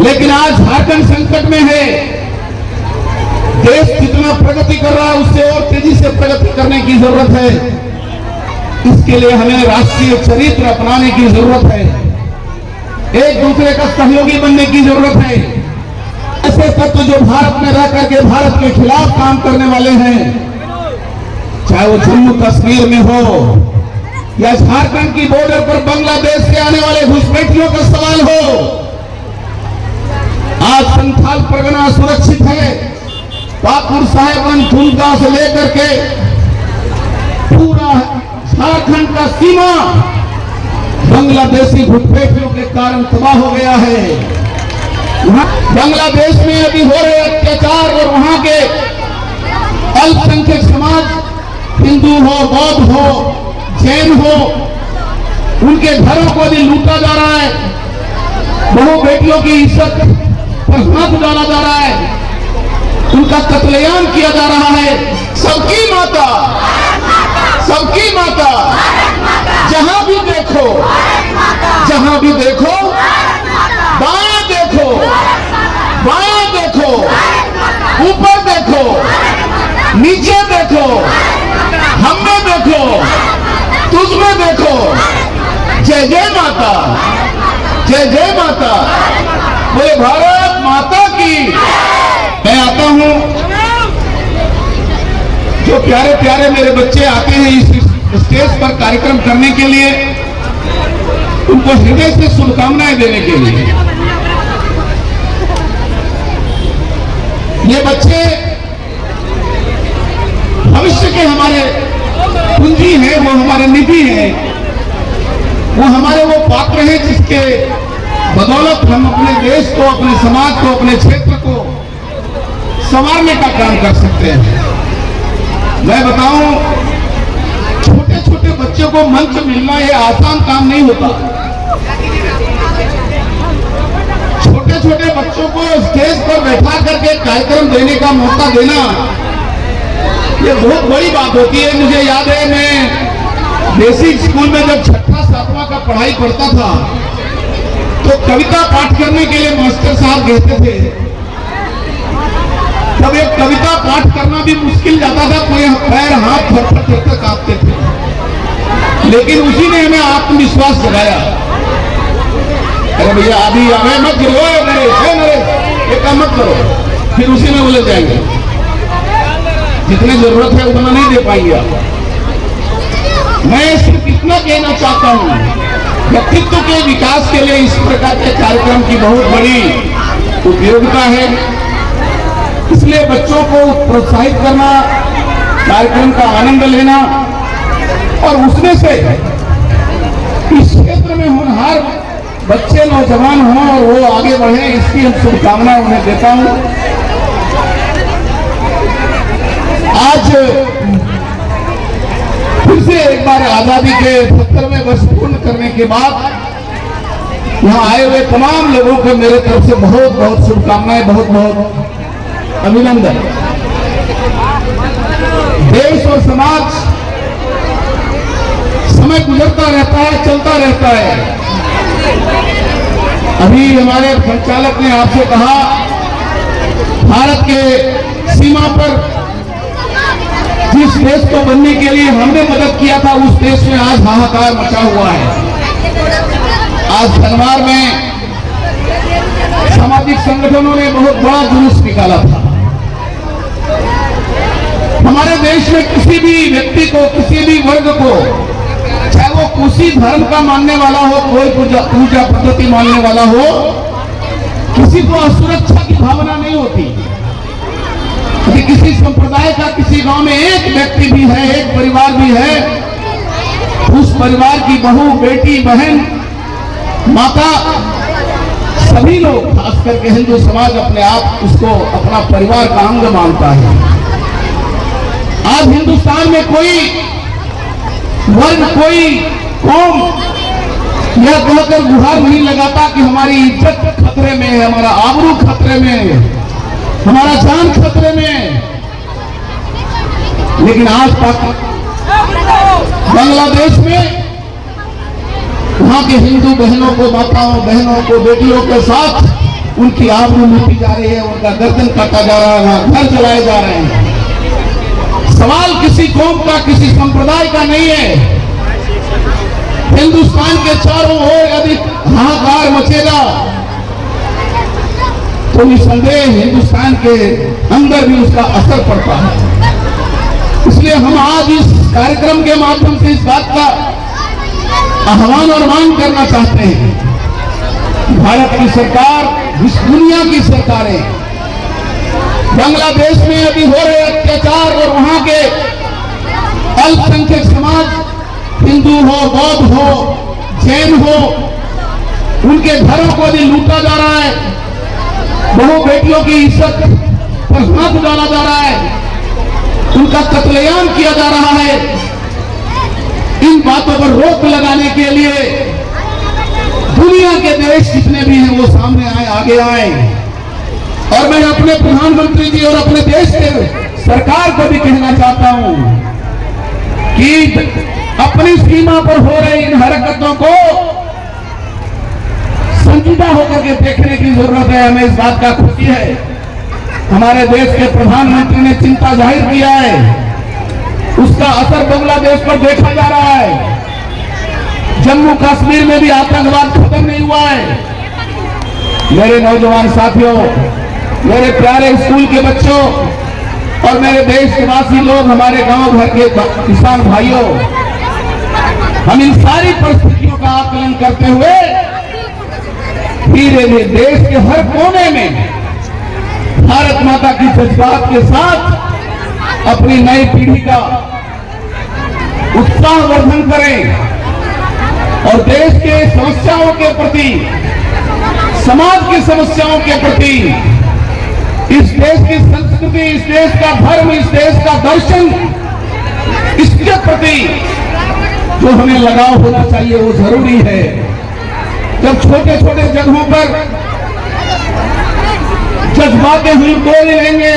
लेकिन आज झारखंड संकट में है। देश जितना प्रगति कर रहा है उससे और तेजी से प्रगति करने की जरूरत है। इसके लिए हमें राष्ट्रीय चरित्र अपनाने की जरूरत है। एक दूसरे का सहयोगी बनने की जरूरत है। ऐसे तत्व जो भारत में रह करके भारत के खिलाफ काम करने वाले हैं, चाहे वो जम्मू कश्मीर में हो या झारखंड की बॉर्डर पर बांग्लादेश से आने वाले घुसपैठियों का सवाल हो, आज संथाल परगना सुरक्षित है। पाकुर साहेबगंज झुमका से लेकर के पूरा झारखंड का सीमा बांग्लादेशी घुसपैठियों के कारण तबाह हो गया है। बांग्लादेश में अभी हो रहे अत्याचार और वहां के अल्पसंख्यक समाज, हिंदू हो, बौद्ध हो, जैन हो, उनके घरों को भी लूटा जा रहा है। बहु बेटियों की इज्जत पर हाथ डाला जा रहा है, उनका कत्लेआम किया जा रहा है। सबकी माता, सबकी माता, जहां भी देखो, जहां भी देखो, बाएं देखो, बाएं देखो, ऊपर देखो, नीचे देखो, हमें देखो, तुझमें देखो। जय जय माता, जय जय माता, बोले भारत माता की। मैं आता हूं, जो प्यारे प्यारे मेरे बच्चे आते हैं इस स्टेज पर कार्यक्रम करने के लिए, उनको हृदय से शुभकामनाएं देने के लिए। ये बच्चे भविष्य के हमारे पूंजी हैं, वो हमारे निधि हैं, वो हमारे वो पात्र हैं जिसके बदौलत हम अपने देश को, अपने समाज को, अपने क्षेत्र को संवारने का काम कर सकते हैं। मैं बताऊं, छोटे छोटे बच्चों को मंच मिलना ये आसान काम नहीं होता। छोटे छोटे बच्चों को स्टेज पर बैठा करके कार्यक्रम देने का मौका देना ये बहुत बड़ी बात होती है। मुझे याद है, मैं बेसिक स्कूल में जब 6वां 7वां का पढ़ाई पढ़ता था तो कविता पाठ करने के लिए मास्टर साहब कहते थे। तब एक कविता पाठ करना भी मुश्किल जाता था, पूरे पैर हाथ थर-थर कांपते थे। लेकिन उसी ने हमें आत्मविश्वास जगाया। अरे भैया अभी हमें मत गिरो, ये काम मत करो, फिर उसी में बोले जाएंगे। जितनी जरूरत है उतना नहीं दे पाएंगे आप। मैं सिर्फ इतना कहना चाहता हूं, व्यक्तित्व के विकास के लिए इस प्रकार के कार्यक्रम की बहुत बड़ी उपयोगिता है। इसलिए बच्चों को प्रोत्साहित करना, कार्यक्रम का आनंद लेना और उसमें से इस क्षेत्र में होनहार बच्चे नौजवान हों और वो आगे बढ़े, इसकी हम शुभकामनाएं उन्हें देता हूं। आज फिर से एक बार आजादी के 70वें वर्ष पूर्ण करने के बाद यहाँ आए हुए तमाम लोगों को मेरे तरफ से बहुत बहुत शुभकामनाएं, बहुत बहुत अभिनंदन। देश और समाज, समय गुजरता रहता है, चलता रहता है। अभी हमारे संचालक ने आपसे कहा, भारत के सीमा पर जिस देश को बनने के लिए हमने मदद किया था, उस देश में आज हाहाकार मचा हुआ है। आज धनवार में सामाजिक संगठनों ने बहुत बड़ा जुलूस निकाला था। हमारे देश में किसी भी व्यक्ति को, किसी भी वर्ग को, चाहे वो किसी धर्म का मानने वाला हो, कोई पूजा पद्धति मानने वाला हो, किसी को असुरक्षा की भावना नहीं होती। यदि किसी संप्रदाय का किसी गांव में एक व्यक्ति भी है, एक परिवार भी है, उस परिवार की बहू, बेटी, बहन, माता, सभी लोग, खास करके हिंदू समाज अपने आप उसको अपना परिवार का अंग मानता है। आज हिंदुस्तान में कोई वर्ग, कोई कौम यह कहकर गुहार नहीं लगाता कि हमारी इज्जत खतरे में है, हमारा आबरू खतरे में है, हमारा जान खतरे में है। लेकिन आज तक बांग्लादेश में वहां के हिंदू बहनों को, माताओं, बहनों को, बेटियों के साथ उनकी आबरू लूटी जा रही है, उनका गर्दन काटा जा रहा है, वहां घर जलाए जा रहे हैं। सवाल किसी कौम का, किसी संप्रदाय का नहीं है। हिंदुस्तान के चारों ओर यदि हाहाकार मचेगा तो निसंदेह हिंदुस्तान के अंदर भी उसका असर पड़ता है। इसलिए हम आज इस कार्यक्रम के माध्यम से इस बात का आह्वान और मांग करना चाहते हैं। भारत की सरकार, इस दुनिया की सरकारें बांग्लादेश में अभी हो रहे अत्याचार और वहां के अल्पसंख्यक समाज, हिंदू हो, बौद्ध हो, जैन हो, उनके घरों को भी लूटा जा रहा है, बहु बेटियों की इज्जत पर हाथ डाला जा रहा है, उनका कत्लेआम किया जा रहा है। इन बातों पर रोक लगाने के लिए दुनिया के देश जितने भी हैं वो सामने आए, आगे आए। और मैं अपने प्रधानमंत्री जी और अपने देश के सरकार को भी कहना चाहता हूं कि अपनी सीमा पर हो रही इन हरकतों को संजीदा होकर के देखने की जरूरत है। हमें इस बात का खुशी है, हमारे देश के प्रधानमंत्री ने चिंता जाहिर किया है, उसका असर बांग्लादेश पर देखा जा रहा है। जम्मू कश्मीर में भी आतंकवाद खत्म नहीं हुआ है। मेरे नौजवान साथियों, मेरे प्यारे स्कूल के बच्चों और मेरे देशवासी लोग, हमारे गांव घर के किसान भाइयों, हम इन सारी परिस्थितियों का आकलन करते हुए धीरे धीरे देश के हर कोने में भारत माता की जज्बात के साथ अपनी नई पीढ़ी का उत्साहवर्धन करें और देश के समस्याओं के प्रति, समाज की समस्याओं के प्रति, इस देश की संस्कृति, इस देश का धर्म, इस देश का दर्शन, इसके प्रति जो हमें लगाव होना चाहिए वो जरूरी है। जब छोटे छोटे जगहों पर जज्बाते हिलोरे लेंगे,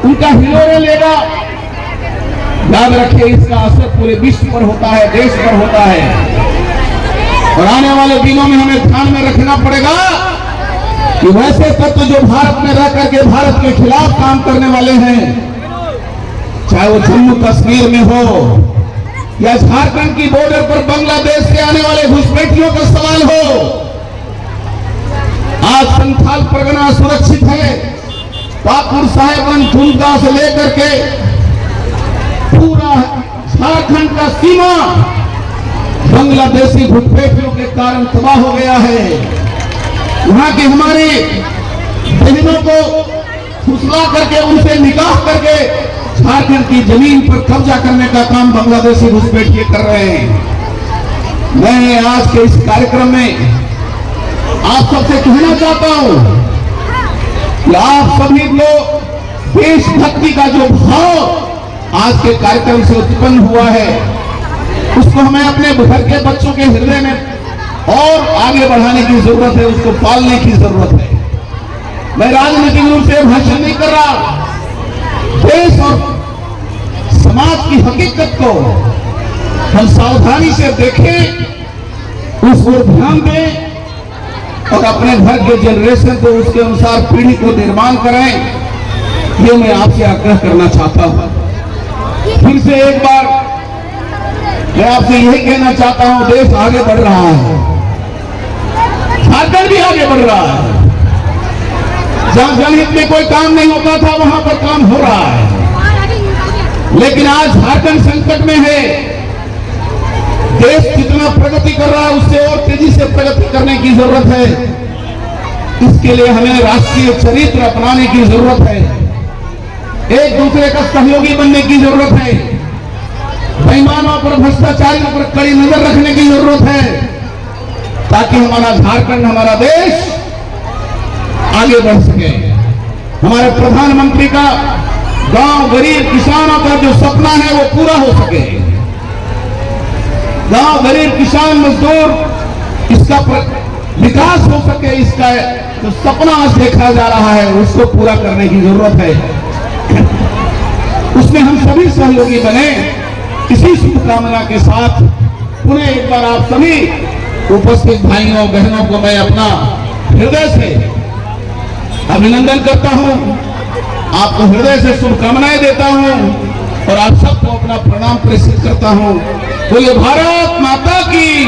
उनका हिलोरे लेगा, याद रखिए इसका असर पूरे विश्व पर होता है, देश पर होता है। और आने वाले दिनों में हमें ध्यान में रखना पड़ेगा कि वैसे तत्व जो भारत में रह करके भारत के खिलाफ काम करने वाले हैं, चाहे वो जम्मू कश्मीर में हो या झारखंड की बॉर्डर पर बांग्लादेश से आने वाले घुसपैठियों का सवाल हो, आज संथाल परगना सुरक्षित है। पाकुड़ साहेबगंज झुमका से लेकर के पूरा झारखंड का सीमा बांग्लादेशी घुसपैठियों के कारण तबाह हो गया है। वहां की हमारी बहनों को फुसला करके, उनसे निकाह करके झारखंड की जमीन पर कब्जा करने का काम बांग्लादेशी घुसपैठिए कर रहे हैं। मैं आज के इस कार्यक्रम में आप सबसे कहना चाहता हूं कि आप सभी लोग देशभक्ति का जो भाव आज के कार्यक्रम से उत्पन्न हुआ है, उसको हमें अपने घर के बच्चों के हृदय में और आगे बढ़ाने की जरूरत है, उसको पालने की जरूरत है। मैं राजनीतिक रूप से भाषण नहीं कर रहा, देश और समाज की हकीकत को हम सावधानी से देखें, उस पर ध्यान दें और अपने घर के जनरेशन को उसके अनुसार पीढ़ी को निर्माण करें, ये मैं आपसे आग्रह करना चाहता हूं। फिर से एक बार मैं आपसे यही कहना चाहता हूं, देश आगे बढ़ रहा है, झारखंड भी आगे बढ़ रहा है। जहां जनहित में कोई काम नहीं होता था वहां पर काम हो रहा है, लेकिन आज झारखंड संकट में है। देश जितना प्रगति कर रहा है उससे और तेजी से प्रगति करने की जरूरत है। इसके लिए हमें राष्ट्रीय चरित्र अपनाने की जरूरत है, एक दूसरे का सहयोगी बनने की जरूरत है, बेईमानों पर, भ्रष्टाचारियों पर कड़ी नजर रखने की जरूरत है, ताकि हमारा झारखंड, हमारा देश आगे बढ़ सके। हमारे प्रधानमंत्री का गांव गरीब किसानों का जो सपना है वो पूरा हो सके। गांव गरीब किसान मजदूर, इसका विकास हो सके, इसका जो सपना आज देखा जा रहा है उसको पूरा करने की जरूरत है। उसमें हम सभी सहयोगी बने। इसी शुभकामना के साथ पुनः एक बार आप सभी उपस्थित भाइयों बहनों को मैं अपना हृदय से अभिनंदन करता हूं, आपको हृदय से शुभकामनाएं देता हूं और आप सबको अपना प्रणाम प्रेषित करता हूं। बोले भारत माता की।